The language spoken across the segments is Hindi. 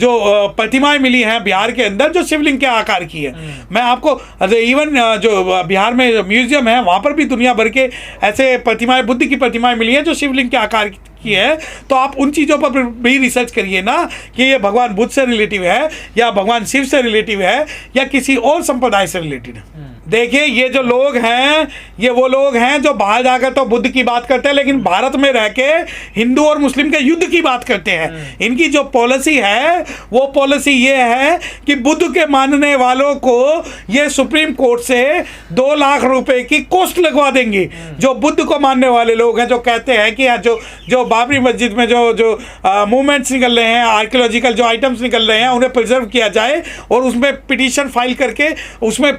जो प्रतिमाएं मिली हैं बिहार के अंदर जो शिवलिंग के आकार की है। मैं आपको इवन जो बिहार में म्यूजियम है वहाँ पर भी दुनिया भर के ऐसे प्रतिमाएं, बुद्ध की प्रतिमाएं मिली हैं जो शिवलिंग के आकार की है। तो आप उन चीज़ों पर भी रिसर्च करिए ना कि ये भगवान बुद्ध से रिलेटिव है या भगवान शिव से रिलेटिव है या किसी और संप्रदाय से रिलेटेड है। देखिए ये जो लोग हैं ये वो लोग हैं जो बाहर जाकर तो बुद्ध की बात करते हैं लेकिन भारत में रह के हिंदू और मुस्लिम के युद्ध की बात करते हैं। इनकी जो पॉलिसी है वो पॉलिसी ये है कि बुद्ध के मानने वालों को ये सुप्रीम कोर्ट से 2 लाख रुपए की कॉस्ट लगवा देंगे। जो बुद्ध को मानने वाले लोग हैं जो कहते हैं कि जो बाबरी मस्जिद में जो मूवमेंट्स निकल रहे हैं, आर्कियोलॉजिकल जो आइटम्स निकल रहे हैं उन्हें प्रिजर्व किया जाए और उसमें पिटीशन फाइल करके उसमें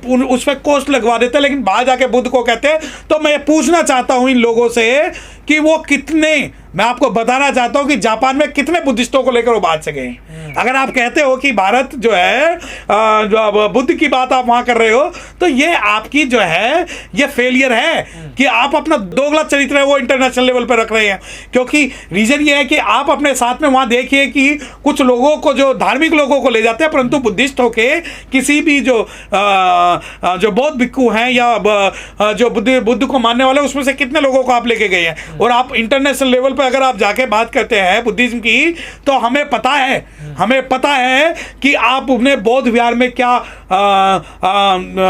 कॉस्ट लगवा देते हैं। लेकिन बाहर जाके बुद्ध को कहते हैं। तो मैं पूछना चाहता हूं इन लोगों से कि वो कितने, मैं आपको बताना चाहता हूं कि जापान में कितने बुद्धिस्टों को लेकर वो बात से गए। अगर आप कहते हो कि भारत जो है जो बुद्ध की बात आप वहां कर रहे हो तो ये आपकी जो है ये फेलियर है कि आप अपना दोगला चरित्र है वो इंटरनेशनल लेवल पर रख रहे हैं। क्योंकि रीजन ये है कि आप अपने साथ में वहां देखिए कि कुछ लोगों को, जो धार्मिक लोगों को ले जाते हैं, परंतु बुद्धिस्ट होके किसी भी जो बौद्ध भिक्खु हैं या जो बुद्ध को मानने वाले उसमें से कितने लोगों को आप लेके गए हैं। और आप इंटरनेशनल लेवल पर अगर आप जाके बात करते हैं बुद्धिज्म की तो हमें पता है कि आप अपने बौद्ध विहार में क्या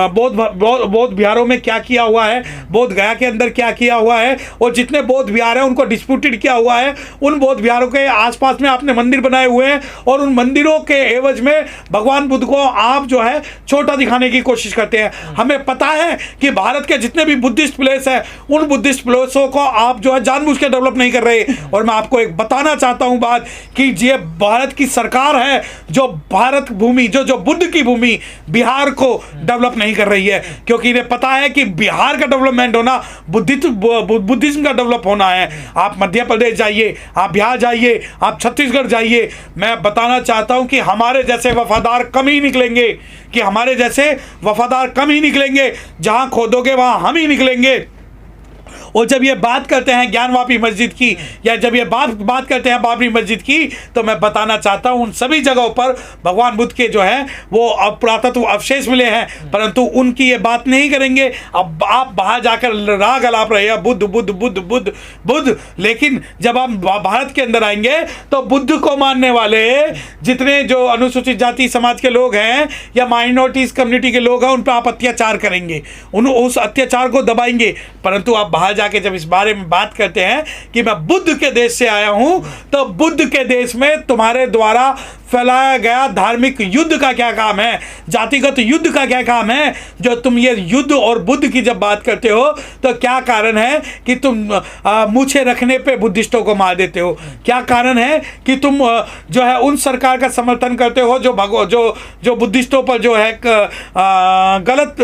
बौद्ध विहारों में क्या किया हुआ है, बोध गया के अंदर क्या किया हुआ है और जितने बौद्ध विहार हैं उनको डिस्प्यूटेड किया हुआ है। उन बौद्ध विहारों के आसपास में आपने मंदिर बनाए हुए हैं और उन मंदिरों के एवज में भगवान बुद्ध को आप जो है छोटा दिखाने की कोशिश करते हैं। हमें पता है कि भारत के जितने भी बुद्धिस्ट प्लेस हैं उन बुद्धिस्ट प्लेसों को आप जो है जानबूझ के डेवलप नहीं कर रहे। और मैं आपको एक बताना चाहता हूं बात कि ये भारत की सरकार है जो भारत भूमि जो बुद्ध की भूमि बिहार को डेवलप नहीं कर रही है। क्योंकि इन्हें पता है कि बिहार का डेवलपमेंट होना बुद्धिज्म का डेवलप होना है। आप मध्य प्रदेश जाइए, आप बिहार जाइए, आप छत्तीसगढ़ जाइए, मैं बताना चाहता हूं कि हमारे जैसे वफादार कम ही निकलेंगे, जहां खोदोगे वहां हम ही निकलेंगे। और जब ये बात करते हैं ज्ञानवापी मस्जिद की या जब ये बात करते हैं बाबरी मस्जिद की तो मैं बताना चाहता हूं उन सभी जगहों पर भगवान बुद्ध के जो है वो पुरातत्व अवशेष मिले हैं, परंतु उनकी ये बात नहीं करेंगे। अब आप बाहर जाकर राग अलाप रहे हैं बुद्ध बुद्ध बुद्ध बुद्ध बुद्ध, लेकिन जब आप भारत के अंदर आएंगे तो बुद्ध को मानने वाले जितने जो अनुसूचित जाति समाज के लोग हैं या माइनॉरिटीज कम्युनिटी के लोग हैं उन पर आप अत्याचार करेंगे, उस अत्याचार को दबाएंगे। परंतु आप बाहर जाके जब इस बारे में बात करते हैं कि मैं बुद्ध के देश से आया हूं तो बुद्ध के देश में तुम्हारे द्वारा फैलाया गया धार्मिक युद्ध का क्या काम है, जातिगत युद्ध का क्या काम है। जो तुम ये युद्ध और बुद्ध की जब बात करते हो तो क्या कारण है कि तुम मूछे रखने पे बुद्धिस्टों को मार देते हो? क्या कारण है कि तुम जो है उन सरकार का समर्थन करते हो जो बुद्धिस्टों पर जो है गलत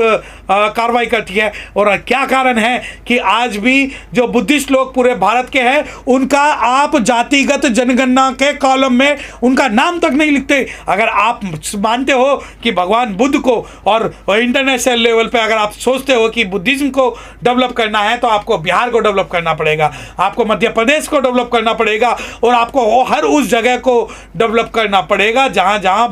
कार्रवाई करती है? और क्या कारण है कि आज भी जो बुद्धिस्ट लोग पूरे भारत के हैं उनका आप जातिगत जनगणना के कॉलम में उनका नाम तक नहीं लिखते? अगर आप मानते हो कि भगवान बुद्ध को और इंटरनेशनल लेवल पे अगर आप सोचते हो कि बुद्धिज्म को डेवलप करना है तो आपको बिहार को डेवलप करना पड़ेगा, आपको मध्य प्रदेश को डेवलप करना पड़ेगा और आपको हर उस जगह को डेवलप करना पड़ेगा जहां जहां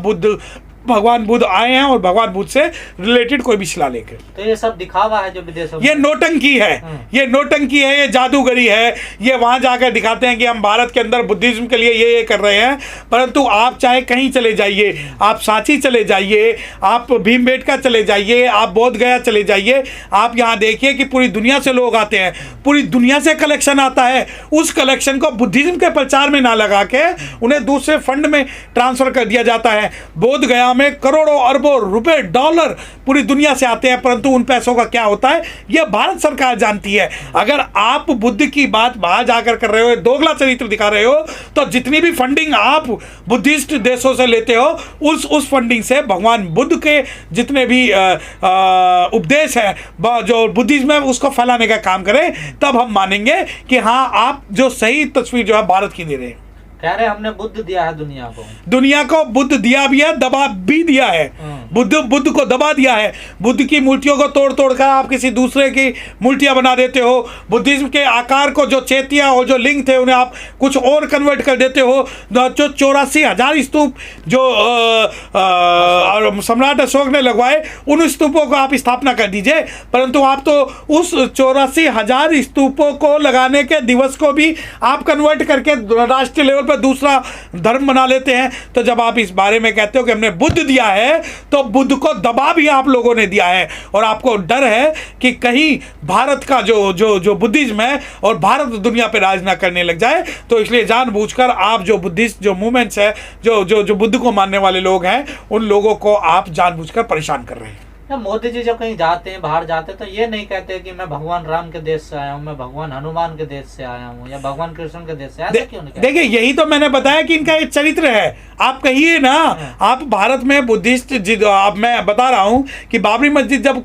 भगवान बुद्ध आए हैं और भगवान बुद्ध से रिलेटेड कोई भी शिलालेख है। तो ये सब दिखावा है जो विदेशों में, ये नोटंकी है, ये जादूगरी है। ये वहां जाकर दिखाते हैं कि हम भारत के अंदर बुद्धिज्म के लिए ये कर रहे हैं, परंतु आप चाहे कहीं चले जाइए, आप सांची चले जाइए, आप भीमबेटका चले जाइए, आप बोध गया चले जाइए, आप यहाँ देखिए कि पूरी दुनिया से लोग आते हैं, पूरी दुनिया से कलेक्शन आता है। उस कलेक्शन को बुद्धिज्म के प्रचार में ना लगा के उन्हें दूसरे फंड में ट्रांसफर कर दिया जाता है। बोध गया में करोड़ों अरबों रुपए डॉलर पूरी दुनिया से आते हैं, परंतु उन पैसों का क्या होता है यह भारत सरकार जानती है। अगर आप बुद्ध की बात बाहर जाकर कर रहे हो, दोगला चरित्र दिखा रहे हो, तो जितनी भी फंडिंग आप बुद्धिस्ट देशों से लेते हो उस फंडिंग से भगवान बुद्ध के जितने भी उपदेश है जो बुद्धिज्म है उसको फैलाने का काम करें, तब हम मानेंगे कि हाँ आप जो सही तस्वीर जो है भारत की दे रहे हैं। कह रहे हमने बुद्ध दिया है दुनिया को बुद्ध दिया भी है, दबा भी दिया है। बुद्ध को दबा दिया है। बुद्ध की मूर्तियों को तोड़ तोड़ कर आप किसी दूसरे की मूर्तियां बना देते हो। बुद्धिज्म के आकार को, जो चेतिया और जो लिंग थे, उन्हें आप कुछ और कन्वर्ट कर देते हो। जो 84,000 स्तूप जो सम्राट अशोक ने लगवाए, उन स्तूपों को आप स्थापना कर दीजिए, परंतु आप तो उस 84,000 स्तूपों को लगाने के दिवस को भी आप कन्वर्ट करके राष्ट्रीय लेवल पर दूसरा धर्म बना लेते हैं। तो जब आप इस बारे में कहते हो कि हमने बुद्ध दिया है, तो बुद्ध को दबा भी आप लोगों ने दिया है, और आपको डर है कि कहीं भारत का जो बुद्धिज्म है और भारत दुनिया पे राज ना करने लग जाए। तो इसलिए जानबूझकर आप जो बुद्धिस्ट जो मूवमेंट्स है, जो बुद्ध को मानने वाले लोग हैं, उन लोगों को आप जानबूझकर परेशान कर रहे हैं। मोदी जी जब कहीं जाते हैं, बाहर जाते हैं, तो ये नहीं कहते कि मैं भगवान राम के देश से आया हूँ, मैं भगवान हनुमान के देश से आया हूँ, या भगवान कृष्ण के देश से आया। क्यों नहीं? देखिए, यही तो मैंने बताया कि इनका एक चरित्र है। आप कहिए ना, आप भारत में बुद्धिस्ट अब मैं बता रहा हूँ कि बाबरी मस्जिद जब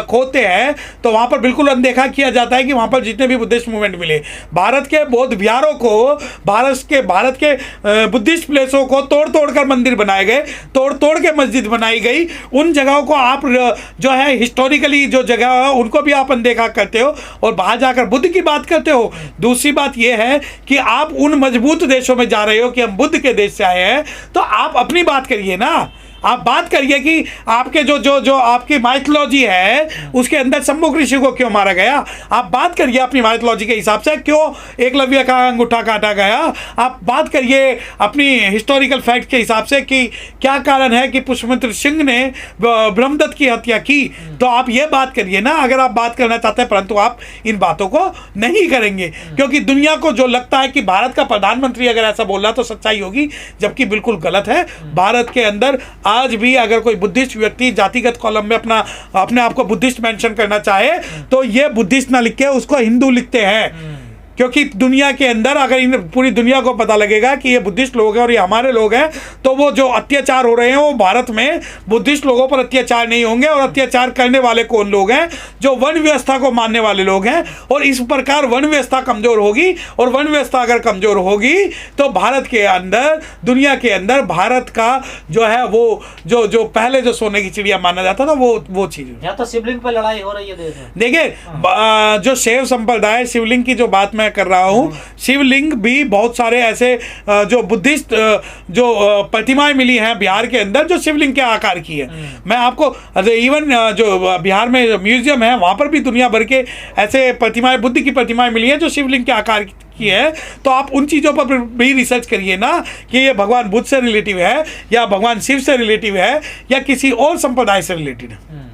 खोते हैं तो वहां पर बिल्कुल अनदेखा किया जाता है कि वहां पर जितने भी बुद्धिस्ट मूवमेंट मिले, भारत के बौद्ध विहारों को, भारत के बुद्धिस्ट प्लेसों को तोड़ तोड़ कर मंदिर बनाए गए, तोड़ तोड़ के मस्जिद बनाई गई। उन जगहों को आप जो है हिस्टोरिकली जो जगह है उनको भी आप अनदेखा करते हो और बाहर जाकर बुद्ध की बात करते हो। दूसरी बात यह है कि आप उन मजबूत देशों में जा रहे हो कि हम बुद्ध के देश से आए हैं, तो आप अपनी बात करिए ना। आप बात करिए कि आपके जो आपकी माइथोलॉजी है उसके अंदर सम्मुख ऋषि को क्यों मारा गया। आप बात करिए अपनी माइथोलॉजी के हिसाब से, क्यों एकलव्य का अंगूठा काटा गया। आप बात करिए अपनी हिस्टोरिकल फैक्ट के हिसाब से कि क्या कारण है कि पुष्पमित्र सिंह ने ब्रह्मदत्त की हत्या की। तो आप ये बात करिए ना, अगर आप बात करना चाहते हैं, परंतु आप इन बातों को नहीं करेंगे, क्योंकि दुनिया को जो लगता है कि भारत का प्रधानमंत्री अगर ऐसा बोल रहा तो सच्चाई होगी, जबकि बिल्कुल गलत है। भारत के अंदर आज भी अगर कोई बुद्धिस्ट व्यक्ति जातिगत कॉलम में अपने आप को बुद्धिस्ट मेंशन करना चाहे, तो ये बुद्धिस्ट ना लिख के उसको हिंदू लिखते हैं, क्योंकि दुनिया के अंदर अगर इन पूरी दुनिया को पता लगेगा कि ये बुद्धिस्ट लोग हैं और ये हमारे लोग हैं, तो वो जो अत्याचार हो रहे हैं वो भारत में बुद्धिस्ट लोगों पर अत्याचार नहीं होंगे। और अत्याचार करने वाले कौन लोग हैं? जो वन व्यवस्था को मानने वाले लोग हैं। और इस प्रकार वन व्यवस्था कमजोर होगी, और वन व्यवस्था अगर कमजोर होगी तो भारत के अंदर, दुनिया के अंदर भारत का जो है वो जो पहले जो सोने की चिड़िया माना जाता था वो चीज। यहाँ तो शिवलिंग पर लड़ाई हो रही है देश में। देखिए, जो शैव संप्रदाय शिवलिंग की जो बात कर रहा हूं, शिवलिंग भी बहुत सारे ऐसे जो बुद्धिस्ट जो प्रतिमाएं मिली हैं बिहार के अंदर, जो शिवलिंग के आकार की है। मैं आपको इवन जो बिहार में म्यूजियम है, वहां पर भी दुनिया भर के ऐसे प्रतिमाएं, बुद्ध की प्रतिमाएं मिली हैं जो शिवलिंग के आकार की है। तो आप उन चीज़ों पर भी रिसर्च करिए ना कि ये भगवान बुद्ध से रिलेटिव है, या भगवान शिव से रिलेटिव है, या किसी और संप्रदाय से रिलेटेड है।